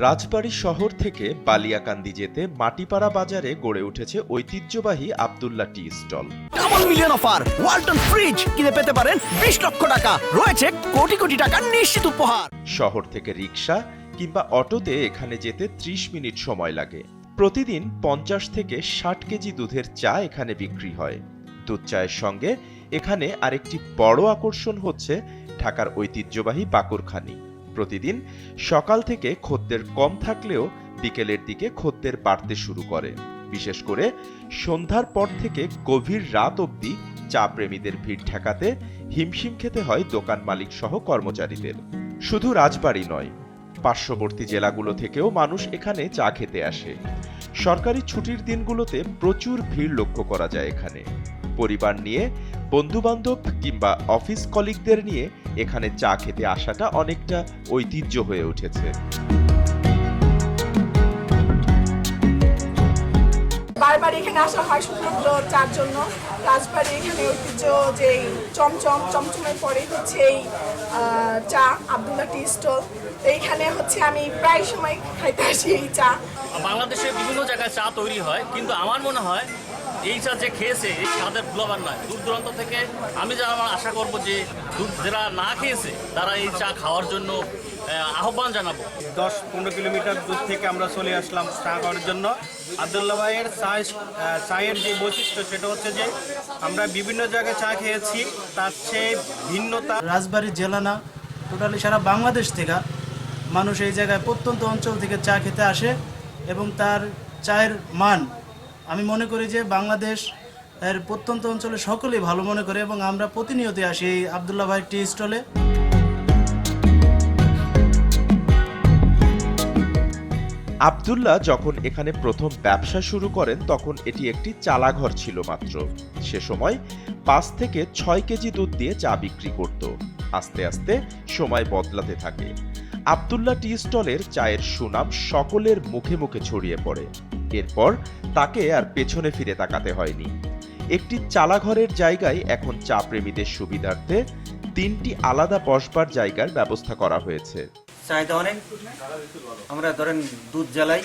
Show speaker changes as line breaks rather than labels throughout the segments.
রাজবাড়ী শহর থেকে বালিয়াকান্দি যেতে মাটিপাড়া বাজারে গড়ে উঠেছে ঐতিহ্যবাহী আব্দুল্লাহ টি stall.
Double million offer, Walton fridge কিনে পেতে পারেন 20 লক্ষ টাকা, রয়েছে কোটি কোটি টাকার নিশ্চিত উপহার।
শহর থেকে রিক্সা কিংবা অটোতে এখানে যেতে 30 মিনিট সময় লাগে। প্রতিদিন 50 থেকে 60 কেজি দুধের চা এখানে বিক্রি হয়। দুধ চায়ের সঙ্গে এখানে আরেকটি বড় আকর্ষণ হচ্ছে ঢাকার ঐতিহ্যবাহী বাকরখানি। প্রতিদিন সকাল থেকে খদ্দের কম থাকলেও বিকেলের দিকে খদ্দের বাড়তে শুরু করে। বিশেষ করে সন্ধ্যার পর থেকে গভীর রাত অবধি চা প্রেমীদের ভিড় ঠেকাতে হিমশিম খেতে হয় দোকান মালিক সহ কর্মচারীদের। শুধু রাজবাড়ী নয়, পার্শ্ববর্তী জেলাগুলো থেকেও মানুষ এখানে চা খেতে আসে। সরকারি ছুটির দিনগুলোতে প্রচুর ভিড় লক্ষ্য করা যায় এখানে। পরিবার নিয়ে, বন্ধুবান্ধব কিংবা অফিস কলিগদের নিয়ে এখানে চা খেতে আসাটা অনেকটা ঐতিহ্য হয়ে উঠেছে।
বারবার এখানে আসা হয় শুধুমাত্র চার জন্য। রাজবাড়ী এখানে ঐতিহ্য যে চমচমের পরে হচ্ছে এই চা আব্দুল্লাহ টি স্টল। এইখানে হচ্ছে আমি প্রায় সময় খাইতে আসি এই চা।
বাংলাদেশে বিভিন্ন জায়গায় চা তৈরি হয়, কিন্তু আমার মনে হয় এই চা যে খেয়েছে এই স্বাদের ভুলাবার নয়। দূর দূরান্ত থেকে আমি আশা করব যে যারা না খেয়েছে তারা এই চা খাওয়ার জন্য আহ্বান জানাবো।
10-15 কিলোমিটার দূর থেকে আমরা চলে আসলাম চা খাওয়ার জন্য। আব্দুল্লাহ ভাইয়ের চায়ের যে বৈশিষ্ট্য সেটা হচ্ছে যে আমরা বিভিন্ন জায়গায় চা খেয়েছি, তার চেয়ে ভিন্নতা।
রাজবাড়ী জেলা না, টোটালি সারা বাংলাদেশ থেকে মানুষ এই জায়গায় প্রত্যন্ত অঞ্চল থেকে চা খেতে আসে এবং তার চায়ের মান আমি মনে করি যে বাংলাদেশ এর প্রত্যন্ত অঞ্চলে সকলেই ভালো মনে করে এবং আমরা প্রতিনিয়ত আসি এই আব্দুল্লাহ ভাই টি স্টলে।
আব্দুল্লাহ যখন এখানে প্রথম ব্যবসা শুরু করেন তখন এটি একটি চালাঘর ছিল মাত্র। সে সময় 5 থেকে 6 কেজি দুধ দিয়ে চা বিক্রি করত। আস্তে আস্তে সময় বদলাতে থাকে। আব্দুল্লাহ টি স্টলের চায়ের সুনাম সকলের মুখে মুখে ছড়িয়ে পড়ে। এরপর তাকে আর পেছনে ফিরে তাকাতে হয়নি। একটি চালাঘরের জায়গায় এখন চা প্রেমীদের সুবিধার্থে 3টি আলাদা বসবার জায়গার ব্যবস্থা করা হয়েছে।
চাহিদা অনেক, আমরা ধরেন দুধ জ্বালাই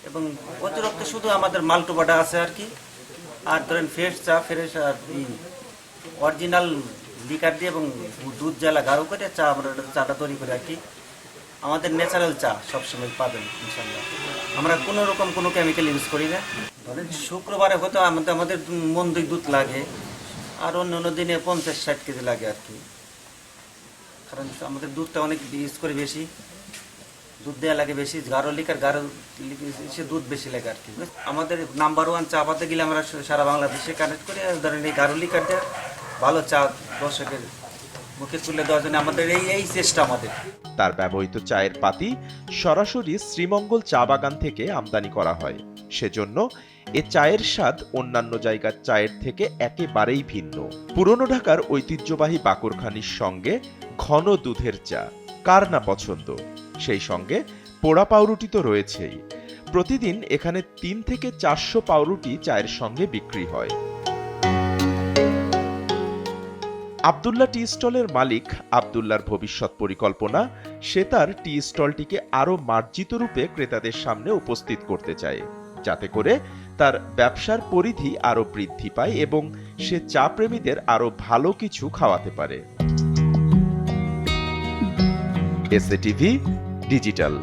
এবং অতিরিক্ত শুধু আমাদের মালটোবাটা আছে আর কি। আর ধরেন ফ্রেশ চা, ফ্রেশ আর অরিজিনাল লিকার দিয়ে এবং দুধ জ্বালা গাঢ় করে চা আমরা চাটা তৈরি করি আর কি। আমাদের ন্যাচারাল চা সবসময় পাবেন ইনশাল্লাহ। আমরা কোনো রকম কোনো কেমিক্যাল ইউজ করি না। ধরেন শুক্রবারে হয়তো আমাদের মন দুধ লাগে, আর অন্য দিনে 50-60 কেজি লাগে আর কি। কারণ আমাদের দুধটা অনেক ইউজ করে, বেশি দুধ দেওয়া লাগে, বেশি গাঢ় সে দুধ বেশি লাগে আর কি। আমাদের নাম্বার 1 চা পাতে গেলে আমরা সারা বাংলাদেশে কানেক্ট করি। ধরেন এই গাঢ় লিকার দিয়ে ভালো চা দর্শকের মুখে তুলে দেওয়ার জন্য আমাদের এই চেষ্টা। আমাদের
তার ব্যবহৃত চায়ের পাতি সরাসরি শ্রীমঙ্গল চা বাগান থেকে আমদানি করা হয়। সেজন্য এ চায়ের স্বাদ অন্যান্য জায়গার চায়ের থেকে একেবারেই ভিন্ন। পুরনো ঢাকার ঐতিহ্যবাহী বাকরখানির সঙ্গে ঘন দুধের চা কার না পছন্দ। সেই সঙ্গে পোড়া পাউরুটি তো রয়েছেই। প্রতিদিন এখানে 3 থেকে 400 পাউরুটি চায়ের সঙ্গে বিক্রি হয়। আব্দুল্লাহ টি স্টলের মালিক আব্দুল্লাহর ভবিষ্যৎ পরিকল্পনা, সে তার টি স্টলটিকে আরো মার্জিত রূপে ক্রেতাদের সামনে উপস্থিত করতে চায়, যাতে করে তার ব্যবসার পরিধি আরো বৃদ্ধি পায় এবং সে চা প্রেমীদের আরো ভালো কিছু খাওয়াতে পারে। SATV digital.